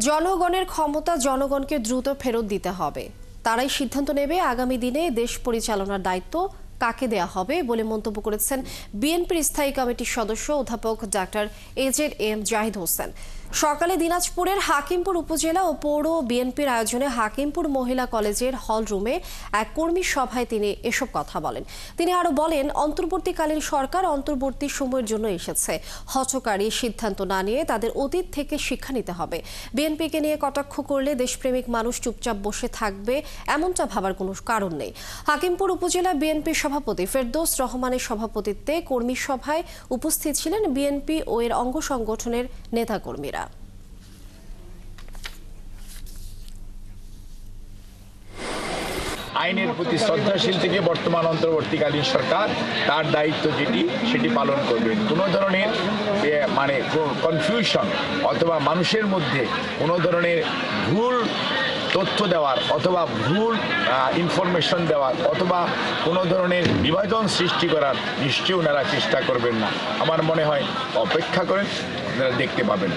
জনগণের ক্ষমতা জনগণকে দ্রুত ফেরত দিতে হবে। তারাই সিদ্ধান্ত নেবে আগামী দিনে দেশ পরিচালনার দায়িত্ব কাকে দেয়া হবে বলে মন্তব্য করেছেন বিএনপির স্থায়ী কমিটির সদস্য অধ্যাপক ডাক্তার এজেড.এম জাহিদ হোসেন। সকালে দিনাজপুরের হাকিমপুর উপজেলা ও পৌর বিএনপির আয়োজনে হাকিমপুর মহিলা কলেজের হল রুমে এক কর্মী সভায় তিনি এসব কথা বলেন। তিনি আরো বলেন, অন্তর্বর্তীকালীন সরকার অন্তর্বর্তী সময়ের জন্য এসেছে। হঠকারী সিদ্ধান্ত না নিয়ে তাদের অতীত থেকে শিক্ষা নিতে হবে। বিএনপিকে নিয়ে কটাক্ষ করলে দেশপ্রেমিক মানুষ চুপচাপ বসে থাকবে এমনটা ভাবার কোনো কারণ নেই। হাকিমপুর উপজেলা বিএনপি সভাপতি ফেরদৌস রহমানের সভাপতিত্বে কর্মী সভায় উপস্থিত ছিলেন বিএনপি ও এর অঙ্গ সংগঠনের নেতাকর্মীরা। আইনের প্রতি শ্রদ্ধাশীল থেকে বর্তমান অন্তর্বর্তীকালীন সরকার তার দায়িত্ব সেটি পালন করবে। কোনো ধরনের কনফিউশন অথবা মানুষের মধ্যে কোনো ধরনের ভুল তথ্য দেওয়ার অথবা ভুল ইনফরমেশন দেওয়ার অথবা কোনো ধরনের বিভাজন সৃষ্টি করার নিশ্চয়ই ওনারা চেষ্টা করবেন না। আমার মনে হয় অপেক্ষা করেন, আপনারা দেখতে পাবেন।